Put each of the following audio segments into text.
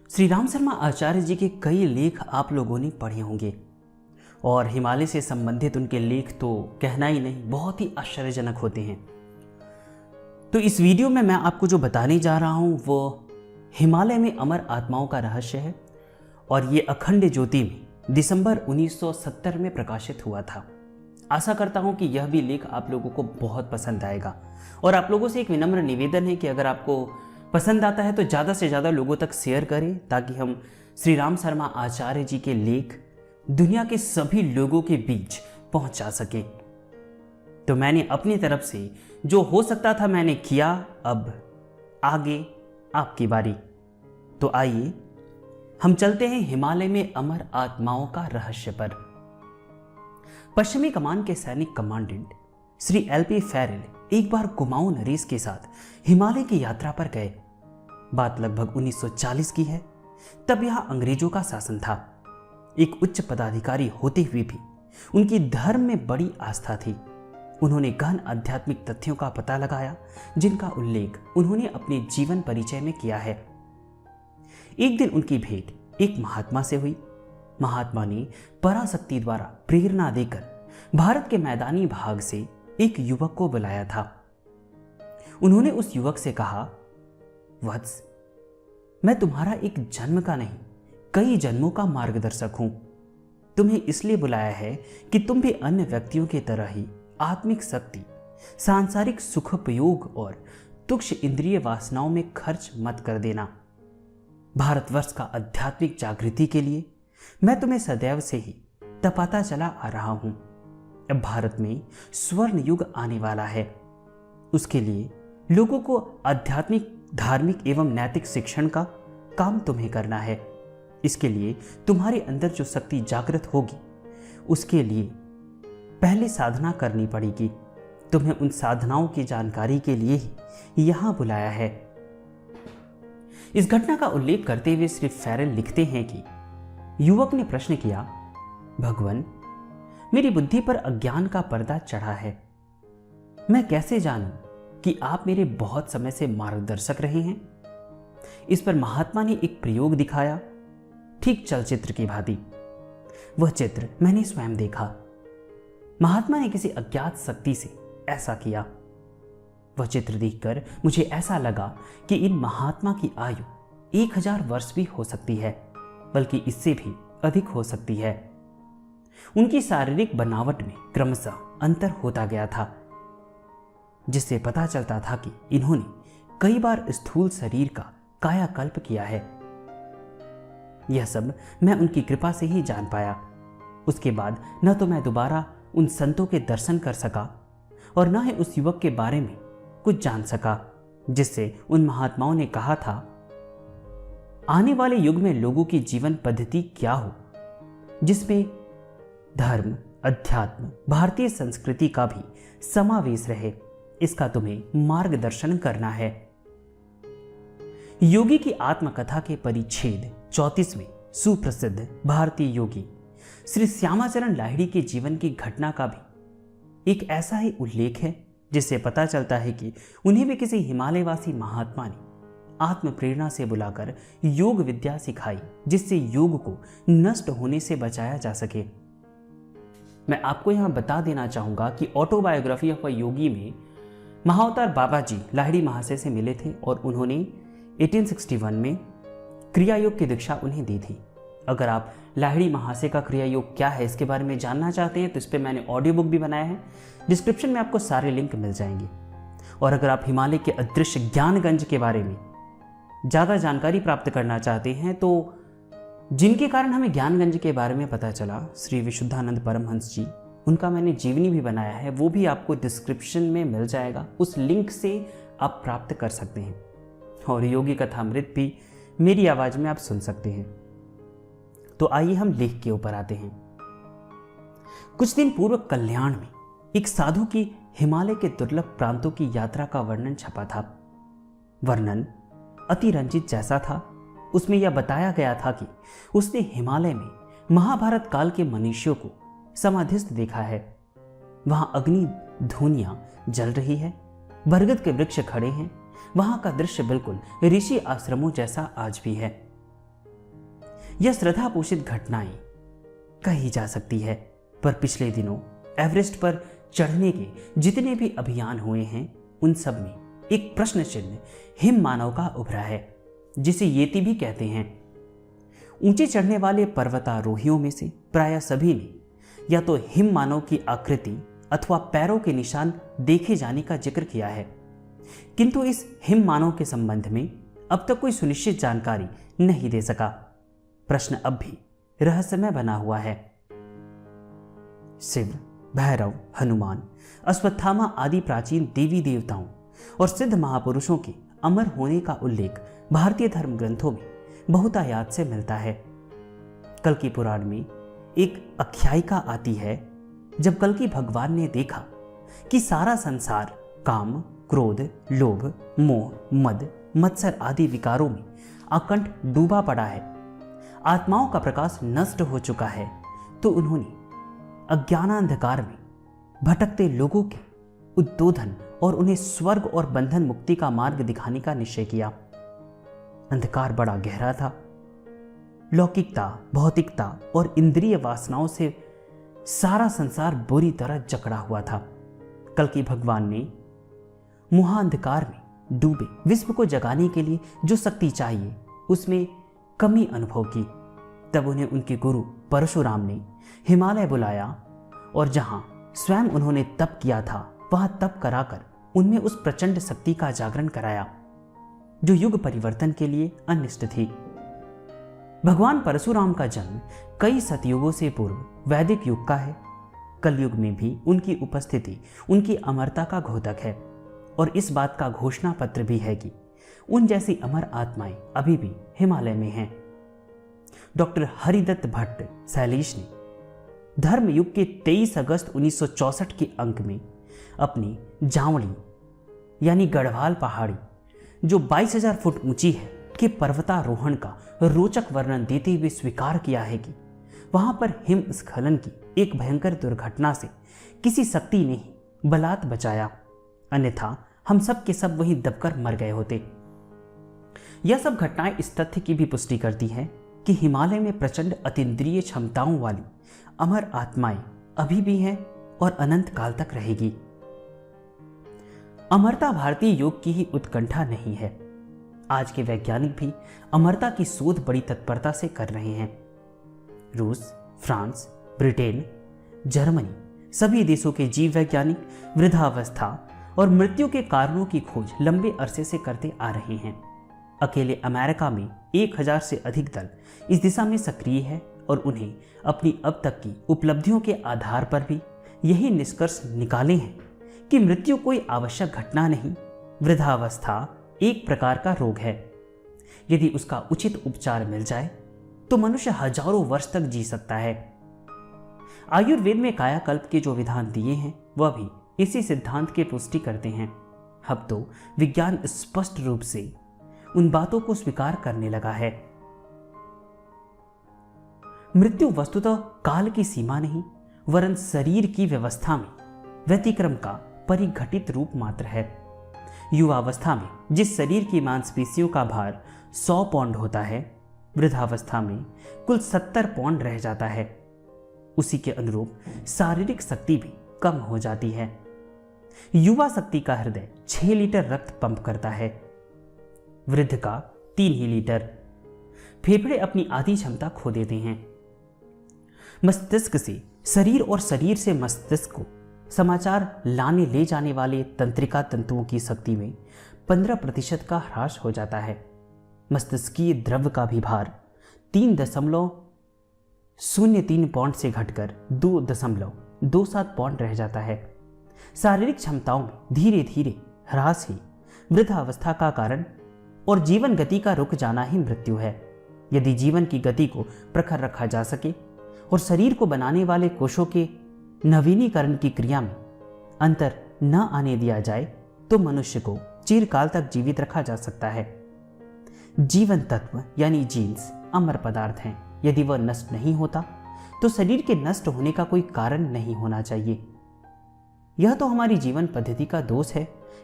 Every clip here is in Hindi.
श्री राम शर्मा आचार्य जी के कई लेख आप लोगों ने पढ़े होंगे और हिमालय से संबंधित उनके लेख तो कहना ही नहीं, बहुत ही आश्चर्यजनक होते हैं। तो इस वीडियो में मैं आपको जो बताने जा रहा हूं वो हिमालय में अमर आत्माओं का रहस्य है और ये अखंड ज्योति में दिसंबर 1970 में प्रकाशित हुआ था। आशा करता हूं कि यह भी लेख आप लोगों को बहुत पसंद आएगा और आप लोगों से एक विनम्र निवेदन है कि अगर आपको पसंद आता है तो ज़्यादा से ज़्यादा लोगों तक शेयर करें ताकि हम श्री राम शर्मा आचार्य जी के लेख दुनिया के सभी लोगों के बीच पहुंचा सकें। तो मैंने अपनी तरफ से जो हो सकता था मैंने किया। अब आगे आपकी बारी। तो आइए हम चलते हैं हिमालय में अमर आत्माओं का रहस्य पर। पश्चिमी कमान के सैनिक कमांडेंट श्री LP फेरेल एक बार कुमाऊं नरेश के साथ हिमालय की यात्रा पर गए। बात लगभग 1940 की है। तब यहां अंग्रेजों का शासन था। एक उच्च पदाधिकारी होते हुए भी उनकी धर्म में बड़ी आस्था थी। उन्होंने गहन आध्यात्मिक तथ्यों का पता लगाया जिनका उल्लेख उन्होंने अपने जीवन परिचय में किया है। एक दिन उनकी भेंट एक महात्मा से हुई। महात्मा ने पराशक्ति द्वारा प्रेरणा देकर भारत के मैदानी भाग से एक युवक को बुलाया था। उन्होंने उस युवक से कहा, वत्स, मैं तुम्हारा एक जन्म का नहीं कई जन्मों का मार्गदर्शक हूं। तुम्हें इसलिए बुलाया है कि तुम भी अन्य व्यक्तियों की तरह ही आत्मिक शक्ति, सांसारिक सुखोपयोग और तुच्छ इंद्रिय वासनाओं में खर्च मत कर देना। भारतवर्ष का आध्यात्मिक जागृति के लिए मैं तुम्हें सदैव से ही तपाता चला आ रहा हूं। अब भारत में स्वर्ण युग आने वाला है। उसके लिए लोगों को आध्यात्मिक, धार्मिक एवं नैतिक शिक्षण का काम तुम्हें करना है। इसके लिए तुम्हारे अंदर जो शक्ति जागृत होगी उसके लिए पहले साधना करनी पड़ेगी। तुम्हें उन साधनाओं की जानकारी के लिए ही यहां बुलाया है। इस घटना का उल्लेख करते हुए श्री फेरेल लिखते हैं कि युवक ने प्रश्न किया, भगवान, मेरी बुद्धि पर अज्ञान का पर्दा चढ़ा है। मैं कैसे जानूं कि आप मेरे बहुत समय से मार्गदर्शक रहे हैं? इस पर महात्मा ने एक प्रयोग दिखाया, ठीक चलचित्र की भांति। वह चित्र मैंने स्वयं देखा। महात्मा ने किसी अज्ञात शक्ति से ऐसा किया। वह चित्र देखकर मुझे ऐसा लगा कि इन महात्मा की आयु 1000 वर्ष भी हो सकती है, बल्कि इससे भी अधिक हो सकती है। उनकी शारीरिक बनावट में क्रमशः अंतर होता गया था, जिससे पता चलता था कि इन्होंने कई बार स्थूल शरीर का कायाकल्प किया है। यह सब मैं उनकी कृपा से ही जान पाया। उसके बाद न तो मैं दोबारा उन संतों के दर्शन कर सका और न ही उस युवक के बारे में कुछ जान सका जिससे उन महात्माओं ने कहा था, आने वाले युग में लोगों की जीवन पद्धति क्या हो जिसमें धर्म, अध्यात्म, भारतीय संस्कृति का भी समावेश रहे। इसका तुम्हें मार्गदर्शन करना है। योगी की आत्मकथा के परिच्छेद 34वें सुप्रसिद्ध भारतीय योगी श्री श्यामाचरण लाहिड़ी के जीवन की घटना का भी एक ऐसा ही उल्लेख है जिससे पता चलता है कि उन्हें भी किसी हिमालयवासी महात्मा ने आत्म प्रेरणा से बुलाकर योग विद्या सिखाई जिससे योग को नष्ट होने से बचाया जा सके। मैं आपको यहां बता देना चाहूंगा कि ऑटोबायोग्राफी ऑफ अ योगी में महाअवतार बाबा जी लाहिड़ी महाशय से मिले थे और उन्होंने 1861 में क्रिया योग की दीक्षा उन्हें दी थी। अगर आप लाहिड़ी महाशय का क्रिया योग क्या है इसके बारे में जानना चाहते हैं तो इस पर मैंने ऑडियो बुक भी बनाया है। डिस्क्रिप्शन में आपको सारे लिंक मिल जाएंगे। और अगर आप हिमालय के अदृश्य ज्ञानगंज के बारे में ज़्यादा जानकारी प्राप्त करना चाहते हैं तो जिनके कारण हमें ज्ञानगंज के बारे में पता चला, श्री विशुद्धानंद परमहंस जी, उनका मैंने जीवनी भी बनाया है, वो भी आपको डिस्क्रिप्शन में मिल जाएगा। उस लिंक से आप प्राप्त कर सकते हैं और योगी कथामृत भी मेरी आवाज़ में आप सुन सकते हैं। तो आइए हम लेख के ऊपर आते हैं। कुछ दिन पूर्व कल्याण में एक साधु की हिमालय के दुर्लभ प्रांतों की यात्रा का वर्णन छपा था। वर्णन अति रंजित जैसा था। उसमें यह बताया गया था कि उसने हिमालय में महाभारत काल के मनुष्यों को समाधिस्थ देखा है। वहां अग्नि धूनियां जल रही है, बरगद के वृक्ष खड़े हैं, वहां का दृश्य बिल्कुल ऋषि आश्रमों जैसा आज भी है। यह श्रद्धा पोषित घटनाएं कही जा सकती है, पर पिछले दिनों एवरेस्ट पर चढ़ने के जितने भी अभियान हुए हैं उन सब में एक प्रश्न चिन्ह हिम मानव का उभरा है, जिसे येती भी कहते हैं। ऊंचे चढ़ने वाले पर्वतारोहियों में से प्राय सभी ने या तो हिम मानव की आकृति अथवा पैरों के निशान देखे जाने का जिक्र किया है, किंतु इस हिम मानव के संबंध में अब तक कोई सुनिश्चित जानकारी नहीं दे सका। प्रश्न अब भी रहस्यमय बना हुआ है। शिव, भैरव, हनुमान, अश्वत्थामा आदि प्राचीन देवी देवताओं और सिद्ध महापुरुषों के अमर होने का उल्लेख भारतीय धर्म ग्रंथों में बहुतायत से मिलता है। कल्कि पुराण में एक आख्यायिका आती है, जब कल्कि भगवान ने देखा कि सारा संसार काम, क्रोध, लोभ, मोह, मद, मत्सर आदि विकारों में अकंठ डूबा पड़ा है, आत्माओं का प्रकाश नष्ट हो चुका है, तो उन्होंने अज्ञानांधकार में भटकते लोगों के उद्बोधन और उन्हें स्वर्ग और बंधन मुक्ति का मार्ग दिखाने का निश्चय किया। अंधकार बड़ा गहरा था। लौकिकता, भौतिकता और इंद्रिय वासनाओं से सारा संसार बुरी तरह जकड़ा हुआ था। कल्कि भगवान ने महाअंधकार में डूबे विश्व को जगाने के लिए जो शक्ति चाहिए उसमें कमी अनुभव की। तब उन्हें उनके गुरु परशुराम ने हिमालय बुलाया और जहां स्वयं उन्होंने तप किया था वहां तप कराकर उनमें उस प्रचंड शक्ति का जागरण कराया जो युग परिवर्तन के लिए अनिष्ट थी। भगवान परशुराम का जन्म कई सतयुगों से पूर्व वैदिक युग का है। कलयुग में भी उनकी उपस्थिति उनकी अमरता का घोतक है और इस बात का घोषणा पत्र भी है कि उन जैसी अमर आत्माएं अभी भी हिमालय में हैं। डॉक्टर हरिदत्त भट्ट शैलेश ने धर्म युग के 23 अगस्त 1964 के अंक में अपनी जावड़ी यानी गढ़वाल पहाड़ी जो 22,000 फुट ऊंची है के पर्वतारोहण का रोचक वर्णन देते हुए स्वीकार किया है कि वहां पर हिमस्खलन की एक भयंकर दुर्घटना से किसी शक्ति ने ही बलात् बचाया, अन्यथा हम सब के सब वहीं दबकर मर गए होते। यह सब घटनाएं इस तथ्य की भी पुष्टि करती हैं कि हिमालय में प्रचंड अतीन्द्रिय क्षमताओं वाली अमर आत्माएं अभी भी हैं और अनंत काल तक रहेगी। अमरता भारतीय योग की ही उत्कंठा नहीं है। आज के वैज्ञानिक भी अमरता की शोध बड़ी तत्परता से कर रहे हैं। रूस, फ्रांस, ब्रिटेन, जर्मनी सभी देशों के जीव वैज्ञानिक वृद्धावस्था और मृत्यु के कारणों की खोज लंबे अरसे से करते आ रहे हैं। अकेले अमेरिका में 1000 से अधिक दल इस दिशा में सक्रिय है और उन्हें अपनी अब तक की उपलब्धियों के आधार पर भी यही निष्कर्ष निकाले हैं कि मृत्यु कोई आवश्यक घटना नहीं, वृद्धावस्था एक प्रकार का रोग है। यदि उसका उचित उपचार मिल जाए तो मनुष्य हजारों वर्ष तक जी सकता है। आयुर्वेद में कायाकल्प के जो विधान दिए हैं वह भी इसी सिद्धांत के पुष्टि करते हैं। अब तो विज्ञान स्पष्ट रूप से उन बातों को स्वीकार करने लगा है। मृत्यु वस्तुतः काल की सीमा नहीं वरन शरीर की व्यवस्था में व्यतिक्रम का परिघटित रूप मात्र है। युवावस्था में जिस शरीर की मांसपेशियों का भार 100 पौंड होता है, वृद्धावस्था में कुल 70 पौंड रह जाता है। उसी के अनुरूप शारीरिक शक्ति भी कम हो जाती है। युवा शक्ति का हृदय 6 लीटर रक्त पंप करता है, वृद्ध का 3 ही लीटर। फेफड़े अपनी आधी क्षमता खो देते हैं। मस्तिष्क से शरीर और शरीर से मस्तिष्क को समाचार लाने ले जाने वाले तंत्रिका तंतुओं की शक्ति में 15% का ह्रास हो जाता है। मस्तिष्कीय द्रव्य का भी भार 3.03 पौंड से घटकर 2.27 पौंड रह जाता है। शारीरिक क्षमताओं में धीरे धीरे ह्रास ही वृद्धावस्था का कारण और जीवन गति का रुक जाना ही मृत्यु है। यदि जीवन की गति को प्रखर रखा जा सके और शरीर को बनाने वाले कोषों के नवीनीकरण की क्रिया में अंतर न आने दिया जाए तो मनुष्य को चिरकाल तक जीवित रखा जा सकता है। जीवन तत्व यानी जीन्स अमर पदार्थ हैं। यदि वह नष्ट नहीं होता तो शरीर के नष्ट होने का कोई कारण नहीं होना चाहिए। यह तो हमारी जीवन पद्धति का दोष है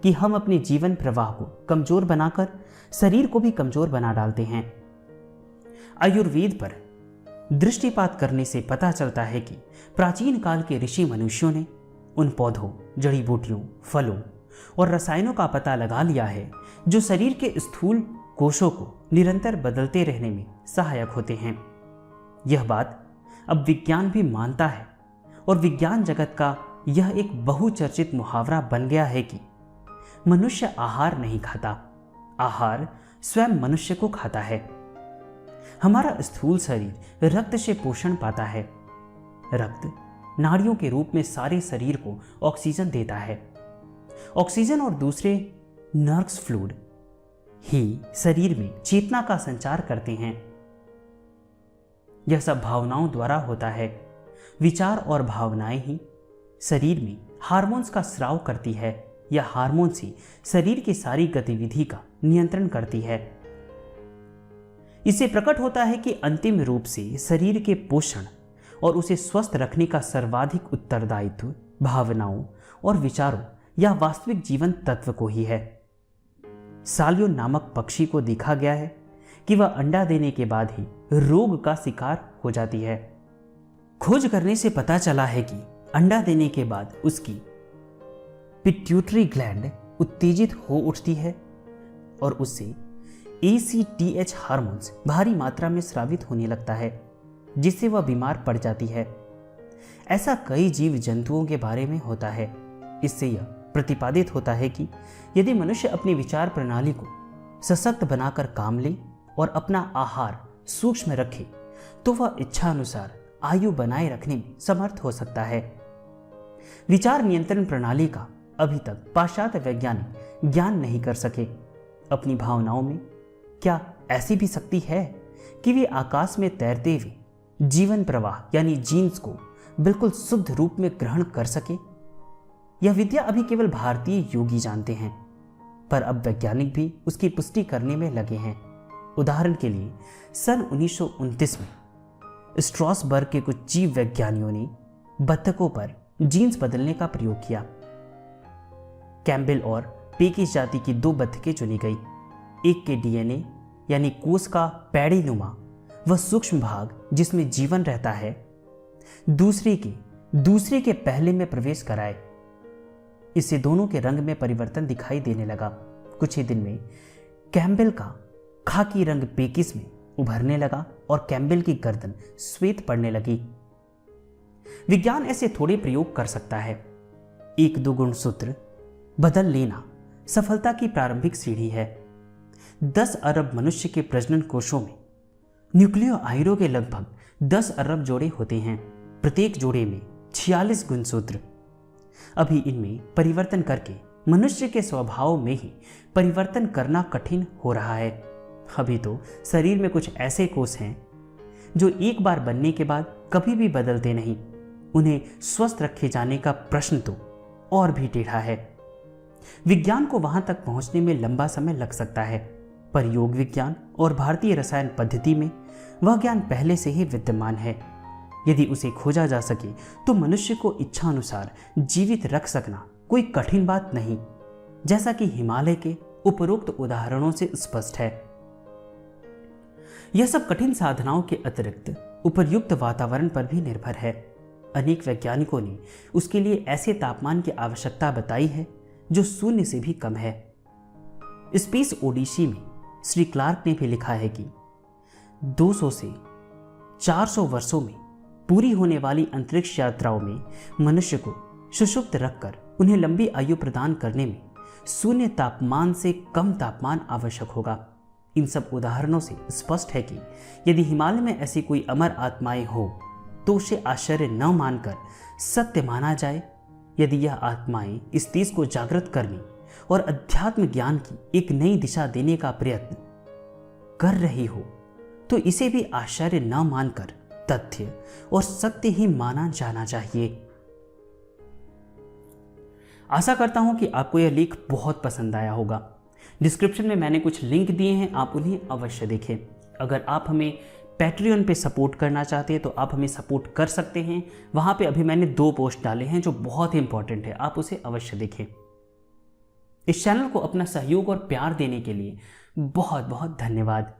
कि हम अपने जीवन प्रवाह को कमजोर बनाकर शरीर को भी कमजोर बना डालते हैं। आयुर्वेद पर दृष्टिपात करने से पता चलता है कि प्राचीन काल के ऋषि मनुष्यों ने उन पौधों, जड़ी बूटियों, फलों और रसायनों का पता लगा लिया है जो शरीर के स्थूल कोशों को निरंतर बदलते रहने में सहायक होते हैं। यह बात अब विज्ञान भी मानता है और विज्ञान जगत का यह एक बहुचर्चित मुहावरा बन गया है कि मनुष्य आहार नहीं खाता, आहार स्वयं मनुष्य को खाता है। हमारा स्थूल शरीर रक्त से पोषण पाता है। रक्त नाड़ियों के रूप में सारे शरीर को ऑक्सीजन देता है। ऑक्सीजन और दूसरे नर्व्स फ्लूइड ही शरीर में चेतना का संचार करते हैं। यह सब भावनाओं द्वारा होता है। विचार और भावनाएं ही शरीर में हार्मोन्स का स्राव करती है या हार्मोन्स ही शरीर की सारी गतिविधि का नियंत्रण करती है। इससे प्रकट होता है कि अंतिम रूप से शरीर के पोषण और उसे स्वस्थ रखने का सर्वाधिक उत्तरदायित्व भावनाओं और विचारों या वास्तविक जीवन तत्व को ही है। सालियो नामक पक्षी को देखा गया है कि वह अंडा देने के बाद ही रोग का शिकार हो जाती है। खोज करने से पता चला है कि अंडा देने के बाद उसकी पिट्यूटरी ग्लैंड उत्तेजित हो उठती है और उससे ACTH हार्मोन्स भारी मात्रा में स्रावित होने लगता है, जिससे वह बीमार पड़ जाती है। ऐसा कई जीव जंतुओं के बारे में होता है। इससे यह प्रतिपादित होता है कि यदि मनुष्य अपनी विचार प्रणाली को सशक्त बनाकर काम ले और अपना आहार सूक्ष्म रखे तो वह इच्छा अनुसार आयु बनाए रखने में समर्थ हो सकता है। विचार नियंत्रण प्रणाली का अभी तक पाश्चात्य वैज्ञानिक ज्ञान नहीं कर सके। अपनी भावनाओं में क्या ऐसी भी शक्ति है कि वे आकाश में तैरते हुए जीवन प्रवाह यानी जीन्स को बिल्कुल शुद्ध रूप में ग्रहण कर सके? यह विद्या अभी केवल भारतीय योगी जानते हैं, पर अब वैज्ञानिक भी उसकी पुष्टि करने में लगे हैं। उदाहरण के लिए सन 1929 में स्ट्रॉसबर्ग के कुछ जीव वैज्ञानियों ने बत्तखों पर जीन्स बदलने का प्रयोग किया। कैम्बेल और पेकिस जाति की 2 बत्तखें चुनी गई। एक के DNA यानी कोष का पैडीनुमा वह सूक्ष्म भाग जिसमें जीवन रहता है, दूसरे के पहले में प्रवेश कराए। इससे दोनों के रंग में परिवर्तन दिखाई देने लगा। कुछ ही दिन में कैम्बेल का खाकी रंग पेकिस में उभरने लगा और कैम्बेल की गर्दन श्वेत पड़ने लगी। विज्ञान ऐसे थोड़े प्रयोग कर सकता है। 1-2 गुणसूत्र बदल लेना सफलता की प्रारंभिक सीढ़ी है। 10 अरब मनुष्य के प्रजनन कोशों में न्यूक्लियोआइडों के लगभग 10 अरब जोड़े होते हैं। प्रत्येक जोड़े में 46 गुणसूत्र। अभी इनमें परिवर्तन करके मनुष्य के स्वभाव में ही परिवर्तन करना कठिन हो रहा है। अभी तो शरीर में कुछ ऐसे कोष हैं जो एक बार बनने के बाद कभी भी बदलते नहीं। उन्हें स्वस्थ रखे जाने का प्रश्न तो और भी टेढ़ा है। विज्ञान को वहां तक पहुंचने में लंबा समय लग सकता है, पर योग विज्ञान और भारतीय रसायन पद्धति में वह ज्ञान पहले से ही विद्यमान है। यदि उसे खोजा जा सके तो मनुष्य को इच्छा अनुसार जीवित रख सकना कोई कठिन बात नहीं, जैसा कि हिमालय के उपरोक्त उदाहरणों से स्पष्ट है। यह सब कठिन साधनाओं के अतिरिक्त उपयुक्त वातावरण पर भी निर्भर है। अनेक वैज्ञानिकों ने उसके लिए ऐसे तापमान की आवश्यकता बताई है जो 0 से भी कम है। स्पेस ओडिसी में श्री क्लार्क ने भी लिखा है कि 200 से 400 वर्षों में पूरी होने वाली अंतरिक्ष यात्राओं में मनुष्य को सुषुप्त रखकर उन्हें लंबी आयु प्रदान करने में 0 तापमान से कम तापमान आवश्यक होगा। इन सब उदाहरणों से स्पष्ट है कि यदि हिमालय में ऐसी कोई अमर आत्माएं हो तो उसे आश्चर्य न मानकर सत्य माना जाए। यदि यह आत्माएं इस देश को जागृत करने और अध्यात्म ज्ञान की एक नई दिशा देने का प्रयत्न कर रही हो तो इसे भी आश्चर्य न मानकर तथ्य और सत्य ही माना जाना चाहिए। आशा करता हूं कि आपको यह लेख बहुत पसंद आया होगा। डिस्क्रिप्शन में मैंने कुछ लिंक दिए हैं, आप उन्हें अवश्य देखें। अगर आप हमें पैट्रियन पे सपोर्ट करना चाहते हैं तो आप हमें सपोर्ट कर सकते हैं। वहाँ पे अभी मैंने 2 पोस्ट डाले हैं जो बहुत ही इंपॉर्टेंट है, आप उसे अवश्य देखें। इस चैनल को अपना सहयोग और प्यार देने के लिए बहुत बहुत धन्यवाद।